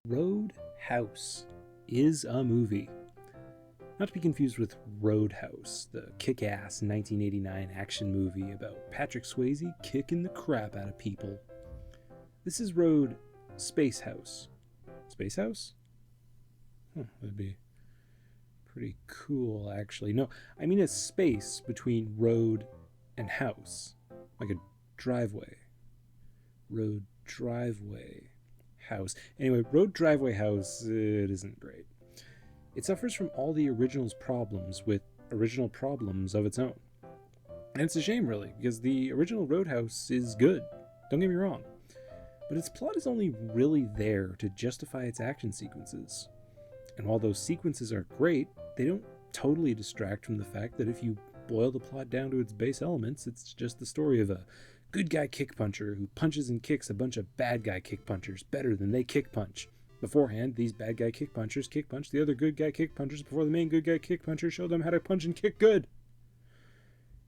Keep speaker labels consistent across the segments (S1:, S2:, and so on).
S1: Roadhouse is a movie. Not to be confused with Roadhouse, the kick-ass 1989 action movie about Patrick Swayze kicking the crap out of people. This is Road Space House. Space House? That'd be pretty cool, actually. No, I mean a space between road and house. Like a driveway. Road driveway house. Anyway, road driveway house, it isn't great. It suffers from all the original's problems with original problems of its own. And it's a shame, really, because the original Roadhouse is good. Don't get me wrong. But its plot is only really there to justify its action sequences. And while those sequences are great, they don't totally distract from the fact that if you boil the plot down to its base elements, it's just the story of a good guy kick puncher who punches and kicks a bunch of bad guy kick punchers better than they kick punch. Beforehand, these bad guy kick punchers kick punch the other good guy kick punchers before the main good guy kick puncher showed them how to punch and kick good.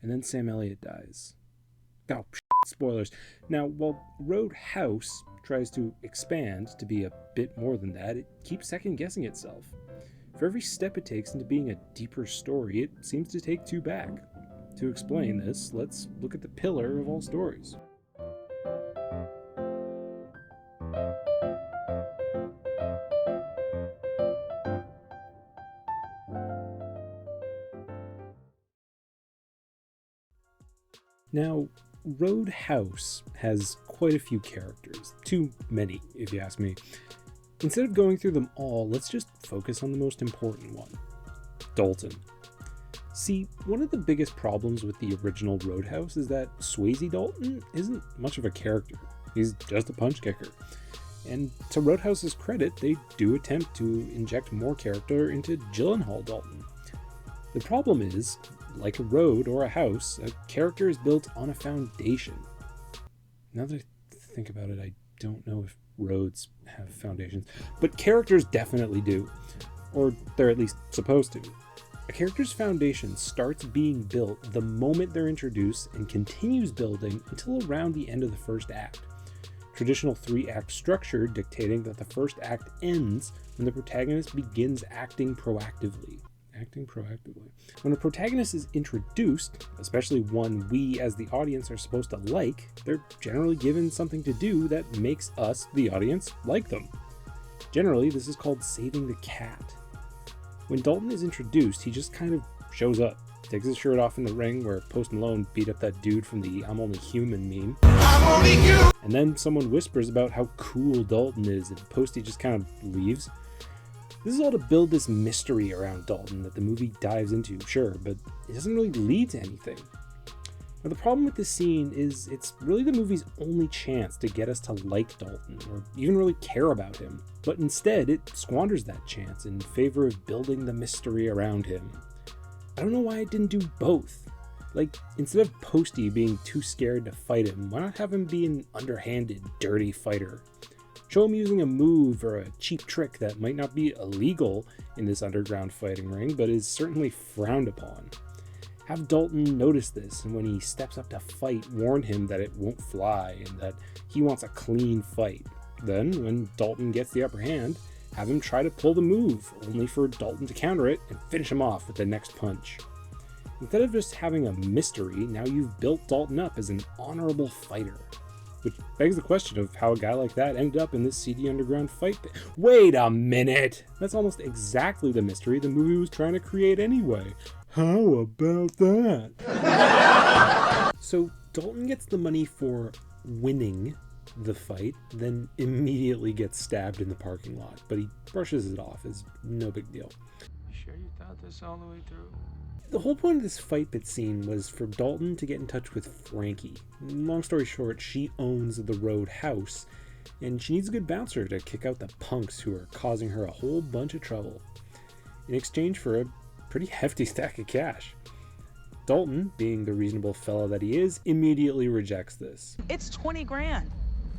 S1: And then Sam Elliott dies. Oh, spoilers. Now, while Roadhouse tries to expand to be a bit more than that, it keeps second-guessing itself. For every step it takes into being a deeper story, it seems to take two back. To explain this, let's look at the pillar of all stories. Now, Roadhouse has quite a few characters. Too many, if you ask me. Instead of going through them all, let's just focus on the most important one. Dalton. See, one of the biggest problems with the original Roadhouse is that Swayze Dalton isn't much of a character. He's just a punch kicker. And to Roadhouse's credit, they do attempt to inject more character into Gyllenhaal Dalton. The problem is, like a road or a house, a character is built on a foundation. Now that I think about it, I don't know if roads have foundations, but characters definitely do. Or they're at least supposed to. A character's foundation starts being built the moment they're introduced and continues building until around the end of the first act. Traditional 3-act structure dictating that the first act ends when the protagonist begins acting proactively. When a protagonist is introduced, especially one we as the audience are supposed to like, they're generally given something to do that makes us, the audience, like them. Generally, this is called saving the cat. When Dalton is introduced, he just kind of shows up, takes his shirt off in the ring where Post Malone beat up that dude from the I'm Only Human meme. I'm only human! And then someone whispers about how cool Dalton is, and Posty just kind of leaves. This is all to build this mystery around Dalton that the movie dives into, sure, but it doesn't really lead to anything. Now, the problem with this scene is it's really the movie's only chance to get us to like Dalton, or even really care about him, but instead it squanders that chance in favor of building the mystery around him. I don't know why it didn't do both. Like, instead of Posty being too scared to fight him, why not have him be an underhanded, dirty fighter? Show him using a move or a cheap trick that might not be illegal in this underground fighting ring, but is certainly frowned upon. Have Dalton notice this, and when he steps up to fight, warn him that it won't fly and that he wants a clean fight. Then, when Dalton gets the upper hand, have him try to pull the move, only for Dalton to counter it and finish him off with the next punch. Instead of just having a mystery, now you've built Dalton up as an honorable fighter. Which begs the question of how a guy like that ended up in this seedy underground fight pit. Wait a minute! That's almost exactly the mystery the movie was trying to create anyway. How about that? So Dalton gets the money for winning the fight, then immediately gets stabbed in the parking lot, but he brushes it off as no big deal.
S2: You sure you thought this all the way through?
S1: The whole point of this fight pit scene was for Dalton to get in touch with Frankie. Long story short, she owns the Roadhouse, and she needs a good bouncer to kick out the punks who are causing her a whole bunch of trouble, in exchange for a pretty hefty stack of cash. Dalton, being the reasonable fellow that he is, immediately rejects this.
S3: It's 20 grand,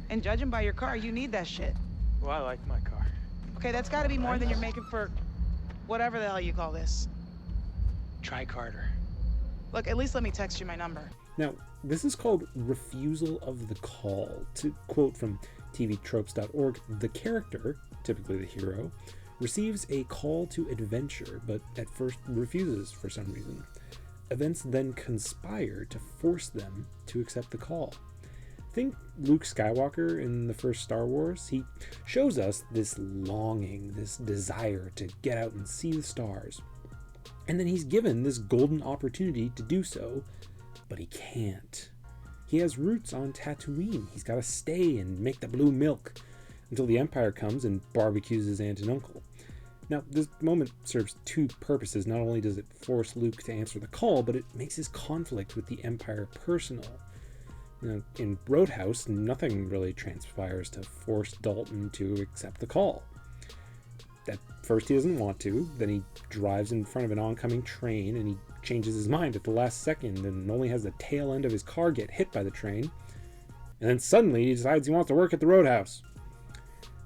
S3: and judging by your car, you need that shit.
S2: Well, I like my car.
S3: Okay, that's gotta be more than you're making for whatever the hell you call this.
S2: Try Carter.
S3: Look, at least let me text you my number.
S1: Now, this is called refusal of the call. To quote from tvtropes.org, the character, typically the hero, receives a call to adventure, but at first refuses for some reason. Events then conspire to force them to accept the call. Think Luke Skywalker in the first Star Wars. He shows us this longing, this desire to get out and see the stars. And then he's given this golden opportunity to do so, but he can't. He has roots on Tatooine. He's got to stay and make the blue milk until the Empire comes and barbecues his aunt and uncle. Now, this moment serves two purposes. Not only does it force Luke to answer the call, but it makes his conflict with the Empire personal. Now, in Roadhouse, nothing really transpires to force Dalton to accept the call. At first he doesn't want to, then he drives in front of an oncoming train and he changes his mind at the last second and only has the tail end of his car get hit by the train. And then suddenly he decides he wants to work at the Roadhouse.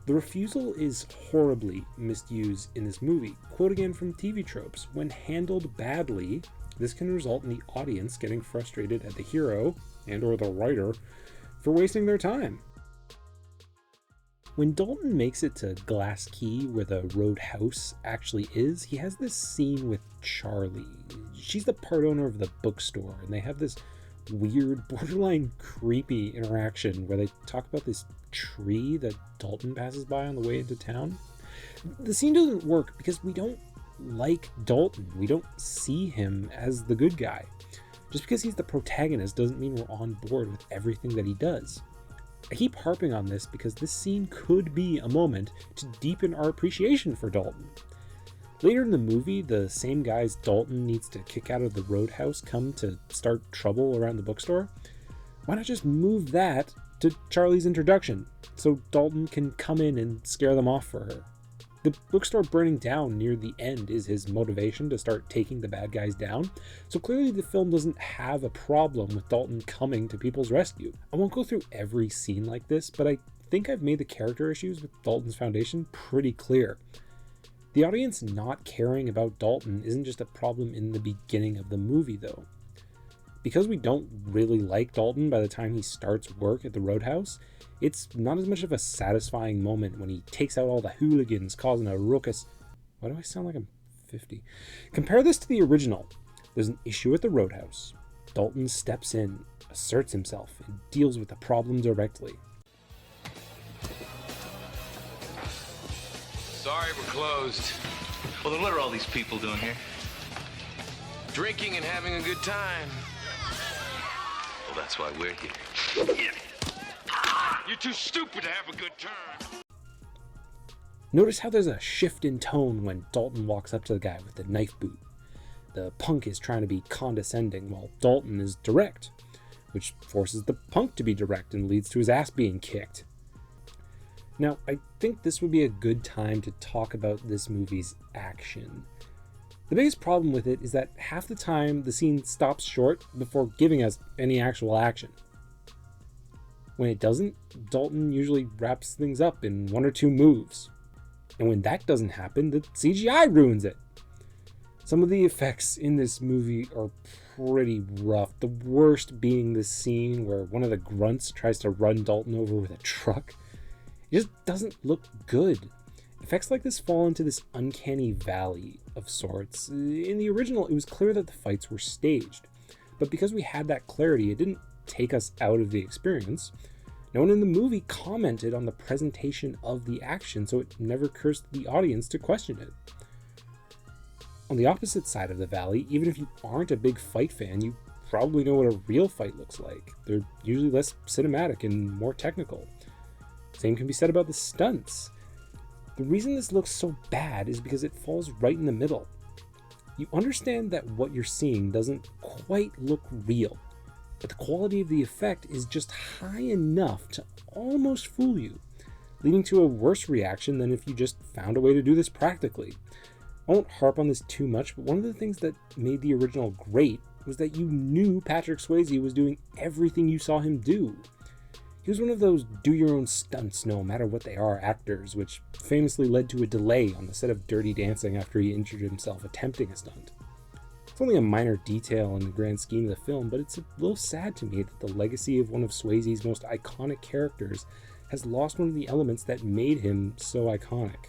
S1: The refusal is horribly misused in this movie. Quote again from TV tropes: when handled badly, this can result in the audience getting frustrated at the hero and or the writer for wasting their time. When Dalton makes it to Glass Key, where the Roadhouse actually is, he has this scene with Charlie. She's the part owner of the bookstore, and they have this weird, borderline creepy interaction where they talk about this tree that Dalton passes by on the way into town. The scene doesn't work because we don't like Dalton. We don't see him as the good guy. Just because he's the protagonist doesn't mean we're on board with everything that he does. I keep harping on this because this scene could be a moment to deepen our appreciation for Dalton. Later in the movie, the same guys Dalton needs to kick out of the Roadhouse come to start trouble around the bookstore. Why not just move that to Charlie's introduction so Dalton can come in and scare them off for her? The bookstore burning down near the end is his motivation to start taking the bad guys down, so clearly the film doesn't have a problem with Dalton coming to people's rescue. I won't go through every scene like this, but I think I've made the character issues with Dalton's foundation pretty clear. The audience not caring about Dalton isn't just a problem in the beginning of the movie, though. Because we don't really like Dalton by the time he starts work at the Roadhouse, it's not as much of a satisfying moment when he takes out all the hooligans causing a ruckus. Why do I sound like I'm 50? Compare this to the original. There's an issue at the Roadhouse. Dalton steps in, asserts himself, and deals with the problem directly.
S4: Sorry, we're closed.
S5: Well, then what are all these people doing here?
S4: Drinking and having a good time.
S5: Well, that's why we're here.
S4: You're too stupid to have a good time.
S1: Notice how there's a shift in tone when Dalton walks up to the guy with the knife boot. The punk is trying to be condescending while Dalton is direct, which forces the punk to be direct and leads to his ass being kicked. Now, I think this would be a good time to talk about this movie's action. The biggest problem with it is that half the time the scene stops short before giving us any actual action. When it doesn't, Dalton usually wraps things up in one or two moves. And when that doesn't happen, the CGI ruins it. Some of the effects in this movie are pretty rough. The worst being the scene where one of the grunts tries to run Dalton over with a truck. It just doesn't look good. Effects like this fall into this uncanny valley of sorts. In the original, it was clear that the fights were staged. But because we had that clarity, it didn't take us out of the experience. No one in the movie commented on the presentation of the action, so it never occurs to the audience to question it. On the opposite side of the valley, even if you aren't a big fight fan, you probably know what a real fight looks like. They're usually less cinematic and more technical. Same can be said about the stunts. The reason this looks so bad is because it falls right in the middle. You understand that what you're seeing doesn't quite look real, but the quality of the effect is just high enough to almost fool you, leading to a worse reaction than if you just found a way to do this practically. I won't harp on this too much, but one of the things that made the original great was that you knew Patrick Swayze was doing everything you saw him do. He was one of those do-your-own stunts, no matter what they are, actors, which famously led to a delay on the set of Dirty Dancing after he injured himself attempting a stunt. It's only a minor detail in the grand scheme of the film, but it's a little sad to me that the legacy of one of Swayze's most iconic characters has lost one of the elements that made him so iconic.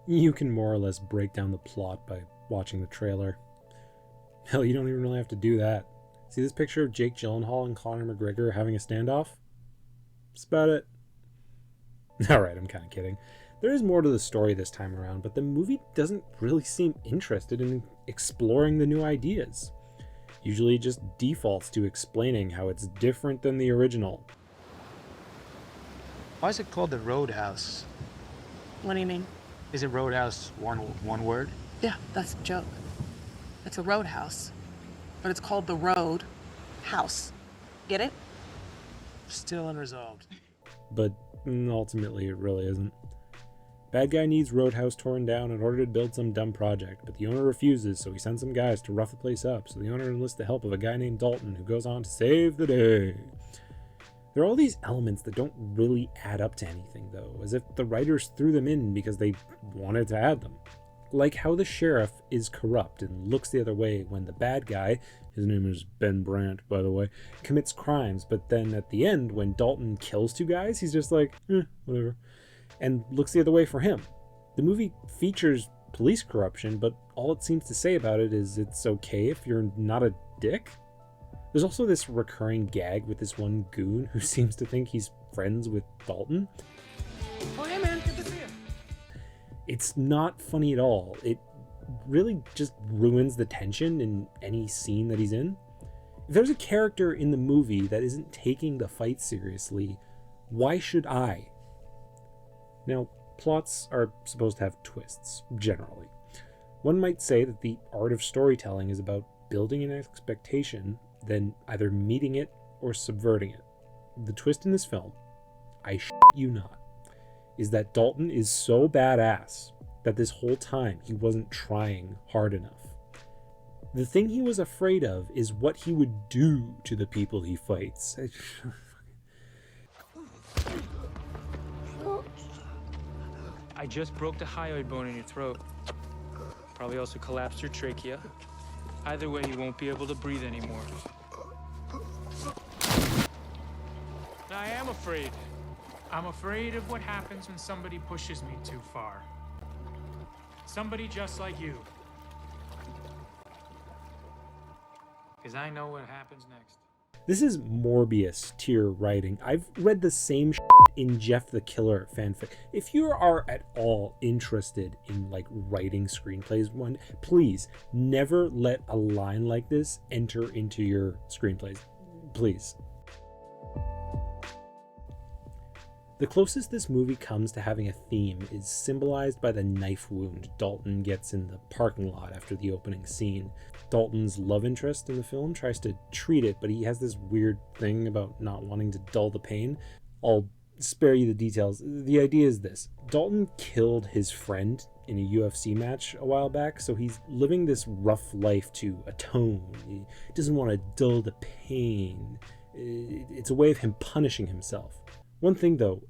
S1: You can more or less break down the plot by watching the trailer. Hell, you don't even really have to do that. See this picture of Jake Gyllenhaal and Conor McGregor having a standoff? That's about it. Alright, I'm kind of kidding. There is more to the story this time around, but the movie doesn't really seem interested in exploring the new ideas. Usually it just defaults to explaining how it's different than the original.
S6: Why is it called the Roadhouse?
S3: What do you mean?
S6: Isn't Roadhouse one word?
S3: Yeah, that's a joke. It's a roadhouse, but it's called the Road House. Get it?
S6: Still unresolved.
S1: But ultimately it really isn't. Bad guy needs Roadhouse torn down in order to build some dumb project, but the owner refuses, so he sends some guys to rough the place up, so the owner enlists the help of a guy named Dalton, who goes on to save the day. There are all these elements that don't really add up to anything, though, as if the writers threw them in because they wanted to add them. Like how the sheriff is corrupt and looks the other way when the bad guy, his name is Ben Brandt, by the way, commits crimes, but then at the end, when Dalton kills two guys, he's just like, whatever, and looks the other way for him. The movie features police corruption, but all it seems to say about it is it's okay if you're not a dick. There's also this recurring gag with this one goon who seems to think he's friends with Dalton.
S3: Oh, hey, man, good to see you.
S1: It's not funny at all. It really just ruins the tension in any scene that he's in. If there's a character in the movie that isn't taking the fight seriously, why should I? Now, plots are supposed to have twists, generally. One might say that the art of storytelling is about building an expectation, then either meeting it or subverting it. The twist in this film, I shit you not, is that Dalton is so badass that this whole time he wasn't trying hard enough. The thing he was afraid of is what he would do to the people he fights.
S2: I just broke the hyoid bone in your throat. Probably also collapsed your trachea. Either way, you won't be able to breathe anymore. I am afraid.
S7: I'm afraid of what happens when somebody pushes me too far. Somebody just like you. Because I know what happens next.
S1: This is Morbius tier writing. I've read the same shit in Jeff the Killer fanfic. If you are at all interested in writing screenplays, please never let a line like this enter into your screenplays. Please. The closest this movie comes to having a theme is symbolized by the knife wound Dalton gets in the parking lot after the opening scene. Dalton's love interest in the film tries to treat it, but he has this weird thing about not wanting to dull the pain. I'll spare you the details. The idea is this. Dalton killed his friend in a UFC match a while back, so he's living this rough life to atone. He doesn't want to dull the pain. It's a way of him punishing himself. One thing, though,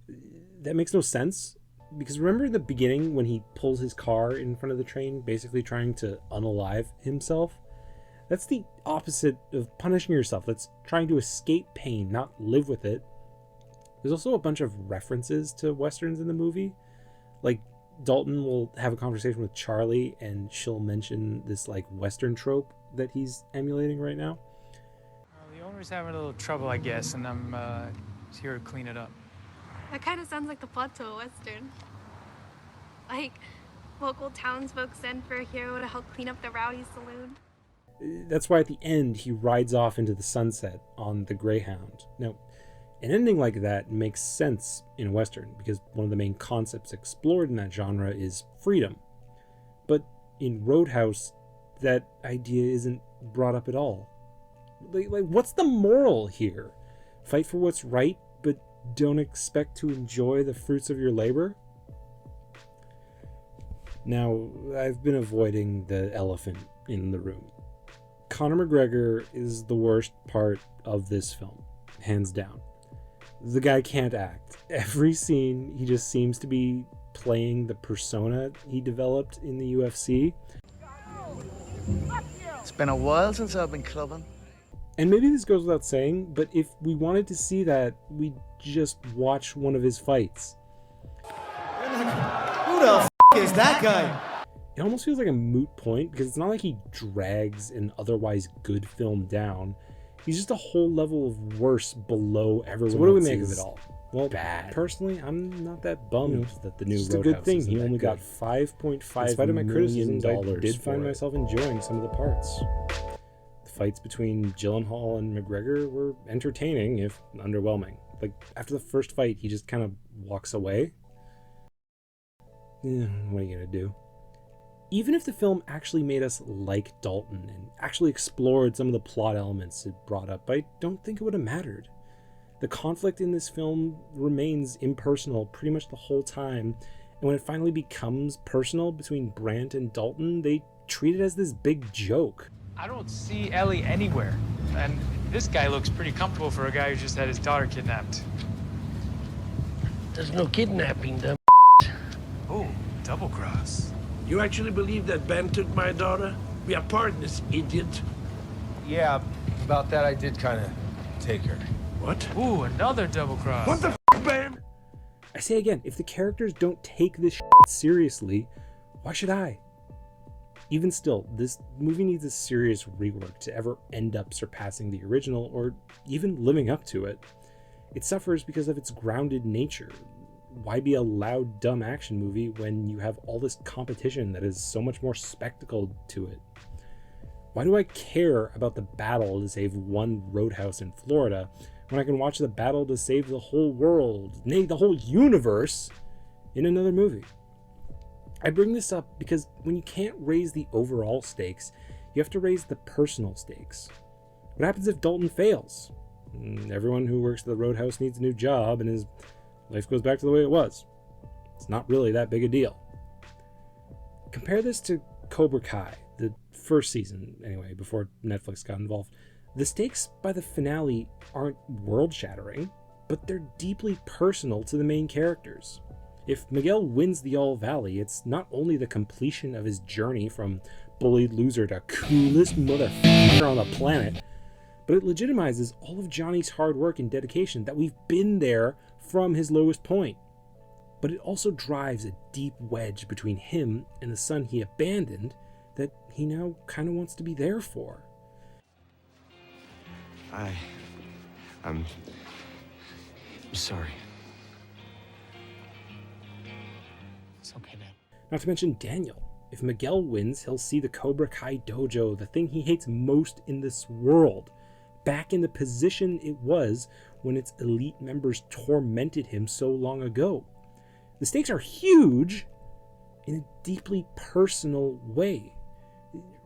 S1: that makes no sense, because remember in the beginning when he pulls his car in front of the train, basically trying to unalive himself? That's the opposite of punishing yourself. That's trying to escape pain, not live with it. There's also a bunch of references to Westerns in the movie. Like, Dalton will have a conversation with Charlie, and she'll mention this, Western trope that he's emulating right now.
S7: The owner's having a little trouble, I guess, and I'm here to clean it up.
S8: That kind of sounds like the plot to a Western. Like, local townsfolk send for a hero to help clean up the rowdy saloon.
S1: That's why at the end he rides off into the sunset on the Greyhound. Now, an ending like that makes sense in a Western because one of the main concepts explored in that genre is freedom. But in Roadhouse, that idea isn't brought up at all. What's the moral here? Fight for what's right, but don't expect to enjoy the fruits of your labor? Now, I've been avoiding the elephant in the room. Conor McGregor is the worst part of this film, hands down. The guy can't act. Every scene, he just seems to be playing the persona he developed in the UFC.
S9: It's been a while since I've been clubbing.
S1: And maybe this goes without saying, but if we wanted to see that, we'd just watch one of his fights.
S10: Who the f*** is that guy?
S1: It almost feels like a moot point, because it's not like he drags an otherwise good film down. He's just a whole level of worse below everyone. So what do we make of it all? Well, bad. Personally, I'm not that bummed that the new Roadhouse. It's a good thing he only got $5.5 million. I did find myself enjoying some of the parts. The fights between Gyllenhaal and McGregor were entertaining, if underwhelming. Like, after the first fight, he just kind of walks away. What are you gonna do? Even if the film actually made us like Dalton and actually explored some of the plot elements it brought up, I don't think it would have mattered. The conflict in this film remains impersonal pretty much the whole time, and when it finally becomes personal between Brandt and Dalton, they treat it as this big joke.
S2: I don't see Ellie anywhere, and this guy looks pretty comfortable for a guy who just had his daughter kidnapped.
S11: There's no kidnapping, them.
S2: Oh, double cross.
S11: You actually believe that Ben took my daughter? We are partners, idiot.
S6: Yeah, about that I did kind of take her.
S11: What?
S2: Ooh, another double cross.
S11: What the f, Ben?
S1: I say again, if the characters don't take this seriously, why should I? Even still, this movie needs a serious rework to ever end up surpassing the original or even living up to it. It suffers because of its grounded nature. Why be a loud, dumb action movie when you have all this competition that is so much more spectacle to it? Why do I care about the battle to save one roadhouse in Florida when I can watch the battle to save the whole world, nay, the whole universe, in another movie? I bring this up because when you can't raise the overall stakes, you have to raise the personal stakes. What happens if Dalton fails? Everyone who works at the roadhouse needs a new job and his life goes back to the way it was. It's not really that big a deal. Compare this to Cobra Kai, the first season, anyway, before Netflix got involved. The stakes by the finale aren't world-shattering, but they're deeply personal to the main characters. If Miguel wins the All Valley, it's not only the completion of his journey from bullied loser to coolest motherfucker on the planet, but it legitimizes all of Johnny's hard work and dedication that we've been there from his lowest point. But it also drives a deep wedge between him and the son he abandoned that he now kind of wants to be there for.
S10: I'm sorry.
S6: It's okay, man.
S1: Not to mention Daniel. If Miguel wins, he'll see the Cobra Kai dojo, the thing he hates most in this world, back in the position it was when its elite members tormented him so long ago. The stakes are huge in a deeply personal way.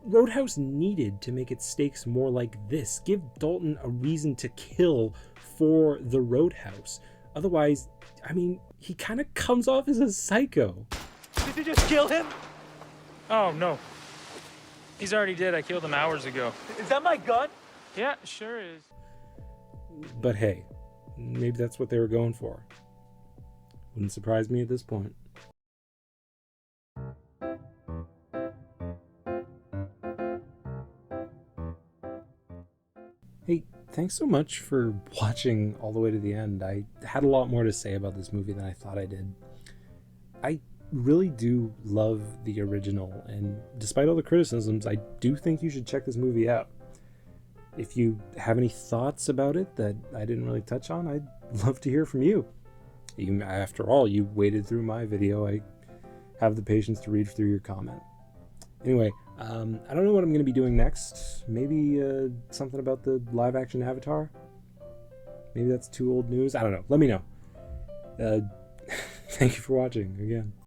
S1: Roadhouse needed to make its stakes more like this. Give Dalton a reason to kill for the Roadhouse. Otherwise, I mean, he kind of comes off as a psycho.
S2: Did you just kill him? Oh, no. He's already dead. I killed him hours ago.
S6: Is that my gun?
S2: Yeah, sure is.
S1: But hey, maybe that's what they were going for. Wouldn't surprise me at this point. Hey, thanks so much for watching all the way to the end. I had a lot more to say about this movie than I thought I did. I really do love the original, and despite all the criticisms, I do think you should check this movie out. If you have any thoughts about it that I didn't really touch on, I'd love to hear from you. After all, you waded through my video. I have the patience to read through your comment. Anyway, I don't know what I'm going to be doing next. Maybe something about the live-action Avatar? Maybe that's too old news? I don't know. Let me know. Thank you for watching again.